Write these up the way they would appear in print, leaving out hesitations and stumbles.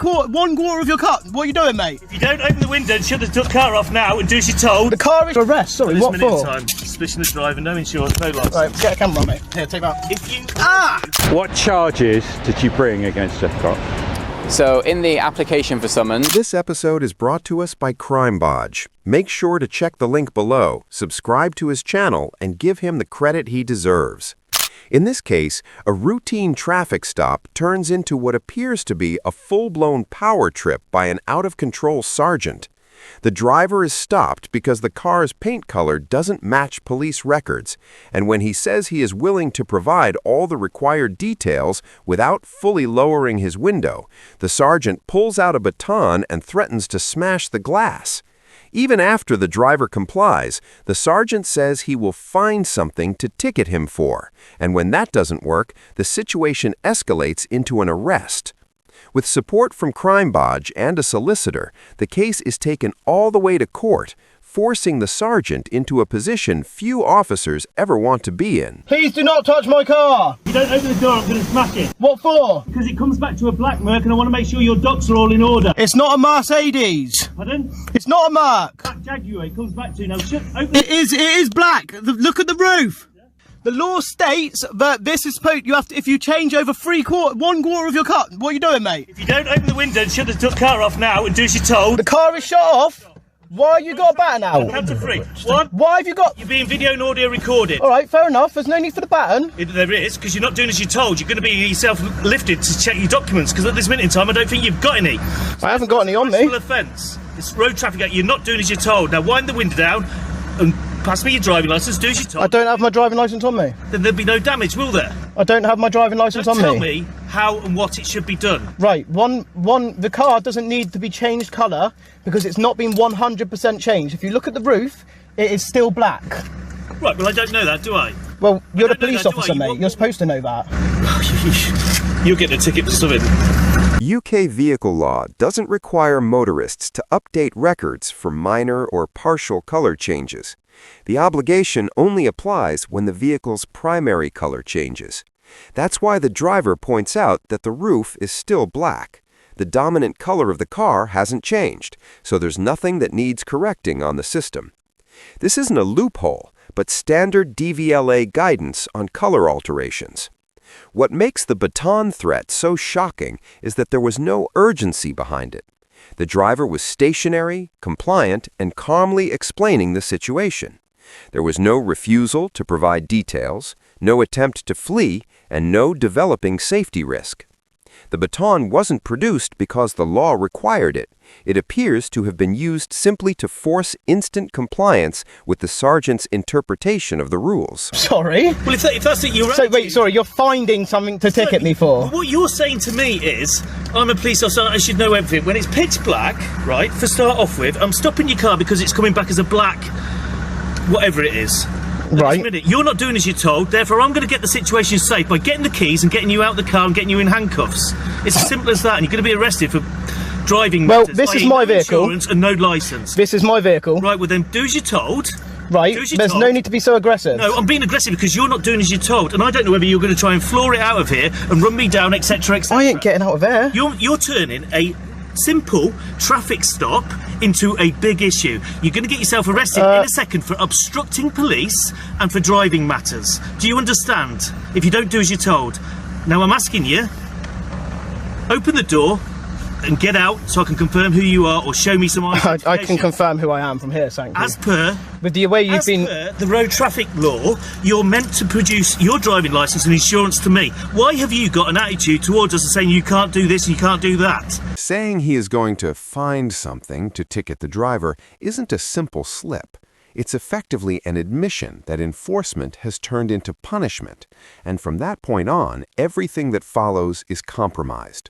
one quarter of your car. What are you doing, mate? If you don't open the window and shut the car off now and do as you're told. The car is arrest. Sorry, what for? Time. Suspicion of driving, no insurance, no license. Right, get a camera, mate. Here, take that. If you... What charges did you bring against Jeff? So, in the application for summons... This episode is brought to us by CrimeBodge. Make sure to check the link below, subscribe to his channel, and give him the credit he deserves. In this case, a routine traffic stop turns into what appears to be a full-blown power trip by an out-of-control sergeant. The driver is stopped because the car's paint color doesn't match police records, and when he says he is willing to provide all the required details without fully lowering his window, the sergeant pulls out a baton and threatens to smash the glass. Even after the driver complies, the sergeant says he will find something to ticket him for, and when that doesn't work, the situation escalates into an arrest. With support from CrimeBodge and a solicitor, the case is taken all the way to court, forcing the sergeant into a position few officers ever want to be in. Please do not touch my car! If you don't open the door, I'm going to smash it. What for? Because it comes back to a black Merc and I want to make sure your docs are all in order. It's not a Mercedes. Pardon? It's not a Merc. Black Jaguar, it comes back to. Now open It is black. Look at the roof. The law states that this is supposed. You have to, if you change over one quarter of your car. What are you doing, mate? If you don't open the window and shut the car off now and do as you're told. The car is shut off. Why you got a baton now? Count to three. One. Why have you got? You're being video and audio recorded. All right, fair enough. There's no need for the baton. There is, because you're not doing as you're told. You're going to be yourself lifted to check your documents, because at this minute in time, I don't think you've got any. I haven't got any on me. Full offence. It's road traffic act. You're not doing as you're told. Now wind the window down and pass me your driving licence. Do as you're told. I don't have my driving licence on me. Then there'll be no damage, will there? I don't have my driving licence on me. Tell me how and what it should be done. Right, the car doesn't need to be changed colour because it's not been 100% changed. If you look at the roof, it is still black. Right, well I don't know that, do I? Well, you're the police that, officer, mate. You're supposed to know that. You'll get a ticket for something. UK vehicle law doesn't require motorists to update records for minor or partial color changes. The obligation only applies when the vehicle's primary color changes. That's why the driver points out that the roof is still black. The dominant color of the car hasn't changed, so there's nothing that needs correcting on the system. This isn't a loophole, but standard DVLA guidance on color alterations. What makes the baton threat so shocking is that there was no urgency behind it. The driver was stationary, compliant, and calmly explaining the situation. There was no refusal to provide details, no attempt to flee, and no developing safety risk. The baton wasn't produced because the law required it. It appears to have been used simply to force instant compliance with the sergeant's interpretation of the rules. Sorry? Well, if that's it, you're... So, wait, sorry, you're finding something to ticket me for? Well, what you're saying to me is, I'm a police officer, I should know everything. When it's pitch black, right, for start off with, I'm stopping your car because it's coming back as a black, whatever it is. Right. Minute, you're not doing as you're told, therefore I'm going to get the situation safe by getting the keys and getting you out of the car and getting you in handcuffs. It's as simple as that, and you're going to be arrested for driving well, matters. This is my vehicle. Insurance and no licence. This is my vehicle. Right, well then do as you're told. Right, there's no need to be so aggressive. No, I'm being aggressive because you're not doing as you're told, and I don't know whether you're going to try and floor it out of here and run me down, etc., etc. I ain't getting out of there. You're turning a simple traffic stop into a big issue. You're going to get yourself arrested in a second for obstructing police and for driving matters. Do you understand? If you don't do as you're told. Now I'm asking you, open the door and get out so I can confirm who you are or show me some identification. I can confirm who I am from here, thank you. As per with the way you've been... per the road traffic law, you're meant to produce your driving licence and insurance to me. Why have you got an attitude towards us and saying you can't do this and you can't do that? Saying he is going to find something to ticket the driver isn't a simple slip. It's effectively an admission that enforcement has turned into punishment, and from that point on, everything that follows is compromised.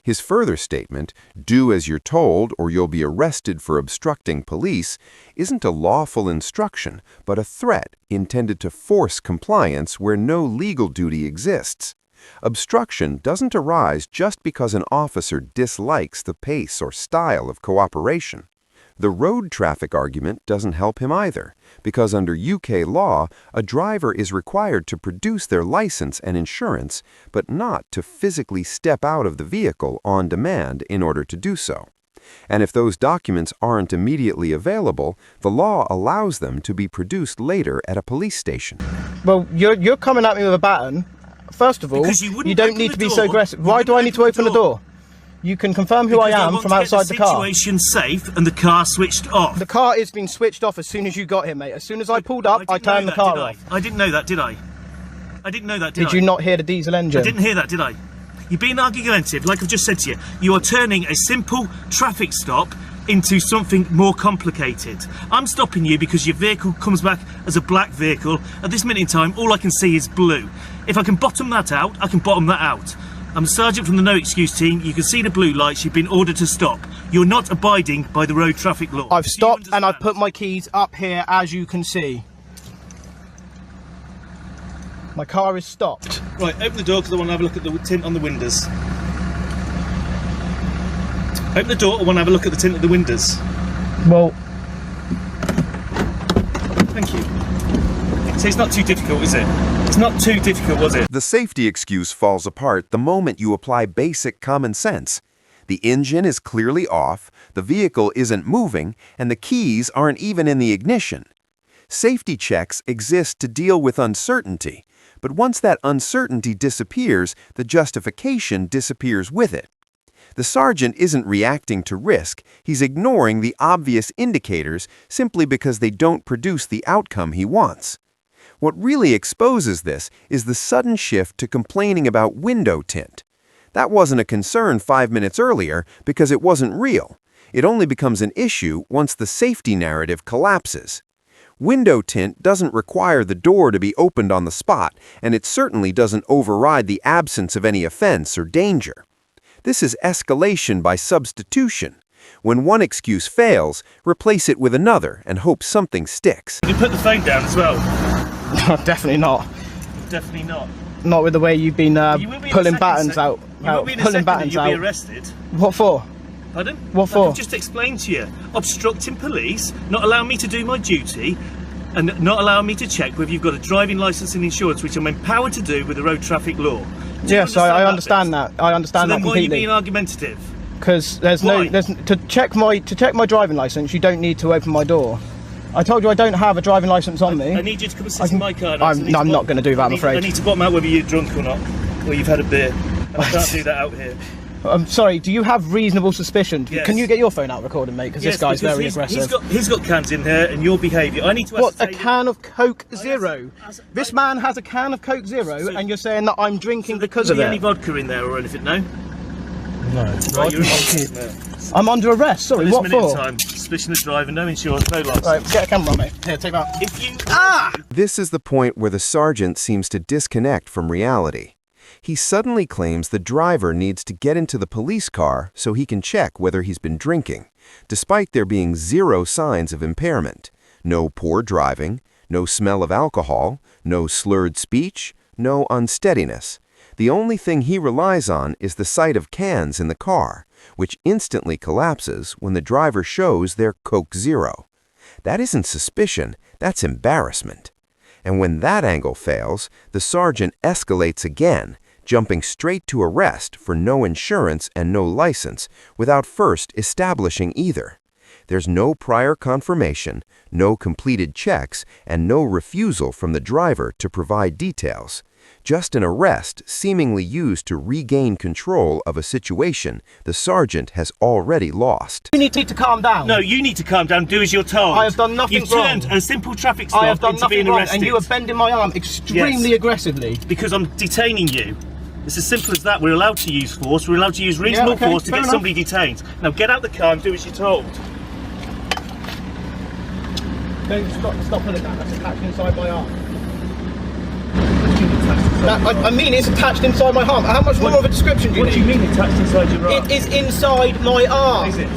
His further statement, "Do as you're told or you'll be arrested for obstructing police," isn't a lawful instruction, but a threat intended to force compliance where no legal duty exists. Obstruction doesn't arise just because an officer dislikes the pace or style of cooperation. The road traffic argument doesn't help him either, because under UK law, a driver is required to produce their license and insurance, but not to physically step out of the vehicle on demand in order to do so. And if those documents aren't immediately available, the law allows them to be produced later at a police station. Well, you're coming at me with a baton. First of all, you don't need to be so aggressive. Why do I need to open the door? You can confirm who I am from outside the car. The situation safe and the car switched off. The car is being switched off as soon as you got here, mate. As soon as I pulled up, I turned the car off. I didn't know that, did I? I didn't know that, did I? Did you not hear the diesel engine? I didn't hear that, did I? You're being argumentative, like I've just said to you. You are turning a simple traffic stop into something more complicated. I'm stopping you because your vehicle comes back as a black vehicle. At this minute in time, all I can see is blue. If I can bottom that out, I can bottom that out. I'm a sergeant from the No Excuse team. You can see the blue lights. You've been ordered to stop. You're not abiding by the road traffic law. I've stopped and I've put my keys up here, as you can see. My car is stopped. Right, open the door because I want to have a look at the tint on the windows. Open the door, I want to have a look at the tint of the windows. Well, thank you. So it's not too difficult, is it? It's not too difficult, was it? The safety excuse falls apart the moment you apply basic common sense. The engine is clearly off, the vehicle isn't moving, and the keys aren't even in the ignition. Safety checks exist to deal with uncertainty, but once that uncertainty disappears, the justification disappears with it. The sergeant isn't reacting to risk, he's ignoring the obvious indicators simply because they don't produce the outcome he wants. What really exposes this is the sudden shift to complaining about window tint. That wasn't a concern 5 minutes earlier because it wasn't real. It only becomes an issue once the safety narrative collapses. Window tint doesn't require the door to be opened on the spot, and it certainly doesn't override the absence of any offense or danger. This is escalation by substitution. When one excuse fails, replace it with another and hope something sticks. You put the phone down as well. Definitely not. Definitely not. Not with the way you've been pulling battens out. You'll be arrested. What for? Pardon? What for? I've just explained to you. Obstructing police, not allowing me to do my duty, and not allowing me to check whether you've got a driving licence and insurance, which I'm empowered to do with the road traffic law. Yes, I understand that. I understand that then completely. why are you being argumentative? Because to check my driving licence, you don't need to open my door. I told you I don't have a driving licence on me. I need you to come and sit in my car. I'm not going to do that, I'm afraid. I need to bottom out whether you're drunk or not, or you've had a beer. I can't do that out here. I'm sorry, do you have reasonable suspicion? Yes. Can you get your phone out recording, mate? Because this guy's very aggressive. He's got cans in here, and your behaviour. I need to. What, a can of Coke Zero? This man has a can of Coke Zero, and you're saying that I'm drinking because of it? Any vodka in there or anything? No. No. Right, you're in I'm under arrest. Sorry, what for? Time. Suspicion of driving, no insurance, no license. Right, get a camera, mate. Here, take that. If you. This is the point where the sergeant seems to disconnect from reality. He suddenly claims the driver needs to get into the police car so he can check whether he's been drinking, despite there being zero signs of impairment. No poor driving, no smell of alcohol, no slurred speech, no unsteadiness. The only thing he relies on is the sight of cans in the car, which instantly collapses when the driver shows their Coke Zero. That isn't suspicion, that's embarrassment. And when that angle fails, the sergeant escalates again, jumping straight to arrest for no insurance and no license without first establishing either. There's no prior confirmation, no completed checks, and no refusal from the driver to provide details. Just an arrest seemingly used to regain control of a situation the sergeant has already lost. You need to calm down. No, you need to calm down. Do as you're told. I have done nothing wrong. You've turned a simple traffic stop into being arrested. And you are bending my arm extremely aggressively. Because I'm detaining you. It's as simple as that. We're allowed to use force. We're allowed to use reasonable force to get somebody detained. Now get out the car and do as you're told. No, stop pulling that. That's attached inside my arm. I mean, it's attached inside my arm. How much more of a description do you need? What do you mean attached inside your arm? It is inside my arm. Is it?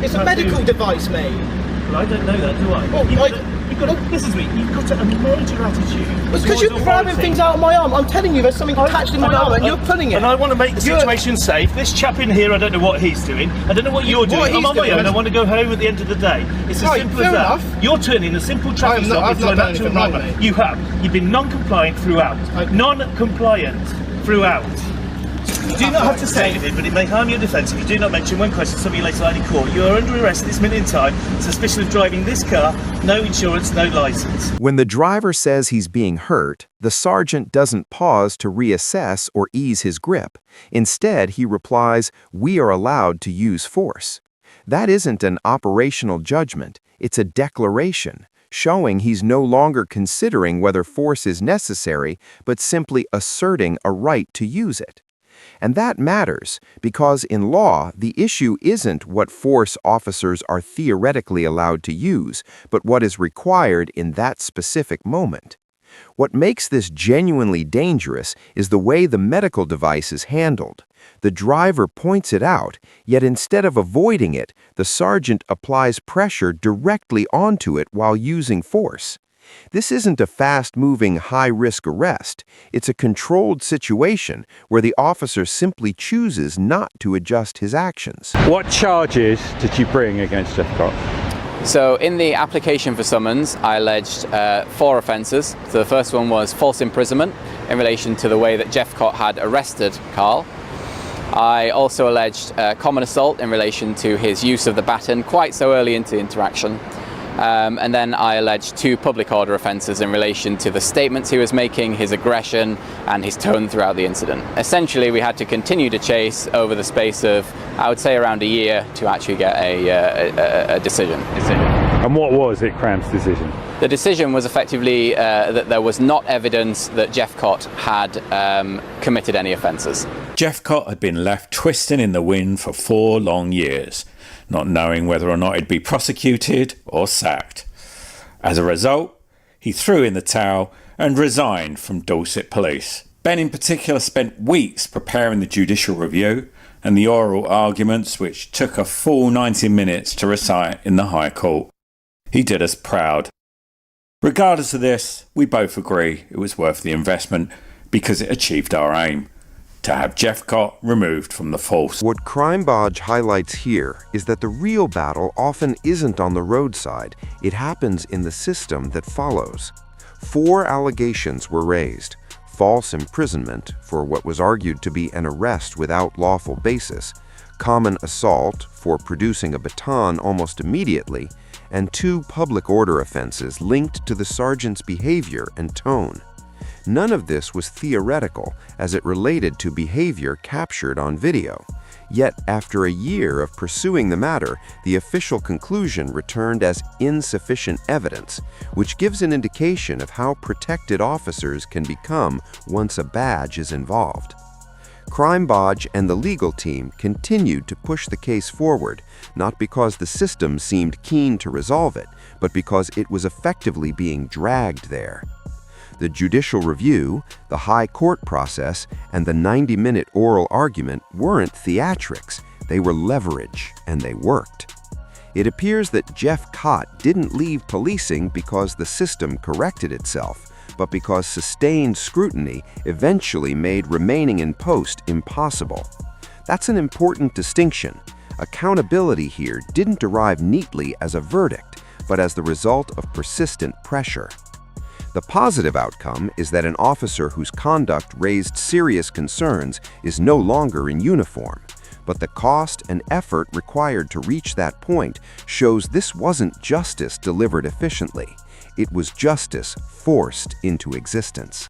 It's a medical device, mate. Well, I don't know that, do I? Well, You This is me. You've got a major attitude. It's because you're grabbing things out of my arm. I'm telling you, there's something attached in my arm, and you're pulling it. And I want to make the situation safe. This chap in here, I don't know what he's doing. I don't know what you're doing. I'm on my own. I want to go home at the end of the day. It's as simple as that. You're turning a simple traffic stop into an actual nightmare. You have. You've been non-compliant throughout. Non-compliant throughout. You do not have to say anything, but it may harm your defence if you do not mention when questioned somebody later on in court. You are under arrest at this minute in time, suspicion of driving this car, no insurance, no licence. When the driver says he's being hurt, the sergeant doesn't pause to reassess or ease his grip. Instead, he replies, "We are allowed to use force." That isn't an operational judgment, it's a declaration, showing he's no longer considering whether force is necessary, but simply asserting a right to use it. And that matters because in law, the issue isn't what force officers are theoretically allowed to use, but what is required in that specific moment. What makes this genuinely dangerous is the way the medical device is handled. The driver points it out, yet instead of avoiding it, the sergeant applies pressure directly onto it while using force. This isn't a fast-moving, high-risk arrest. It's a controlled situation where the officer simply chooses not to adjust his actions. What charges did you bring against Jeffcott? So in the application for summons, I alleged 4 offences. So the first one was false imprisonment in relation to the way that Jeffcott had arrested Carl. I also alleged common assault in relation to his use of the baton quite so early into the interaction. And then I alleged 2 public order offences in relation to the statements he was making, his aggression, and his tone throughout the incident. Essentially, we had to continue to chase over the space of, I would say, around a year to actually get a decision. And what was ICRAM's decision? The decision was effectively that there was not evidence that Jeffcott had committed any offences. Jeffcott had been left twisting in the wind for 4 long years, not knowing whether or not he'd be prosecuted or sacked. As a result, he threw in the towel and resigned from Dorset Police. Ben in particular spent weeks preparing the judicial review and the oral arguments, which took a full 90 minutes to recite in the High Court. He did us proud. Regardless of this, we both agree it was worth the investment because it achieved our aim: to have Jeffcott removed from the force. What Crime Bodge highlights here is that the real battle often isn't on the roadside, it happens in the system that follows. 4 allegations were raised: false imprisonment for what was argued to be an arrest without lawful basis, common assault for producing a baton almost immediately, and 2 public order offenses linked to the sergeant's behavior and tone. None of this was theoretical, as it related to behavior captured on video. Yet, after a year of pursuing the matter, the official conclusion returned as insufficient evidence, which gives an indication of how protected officers can become once a badge is involved. Crime Bodge and the legal team continued to push the case forward, not because the system seemed keen to resolve it, but because it was effectively being dragged there. The judicial review, the high court process, and the 90-minute oral argument weren't theatrics, they were leverage, and they worked. It appears that Jeffcott didn't leave policing because the system corrected itself, but because sustained scrutiny eventually made remaining in post impossible. That's an important distinction. Accountability here didn't arrive neatly as a verdict, but as the result of persistent pressure. The positive outcome is that an officer whose conduct raised serious concerns is no longer in uniform, but the cost and effort required to reach that point shows this wasn't justice delivered efficiently. It was justice forced into existence.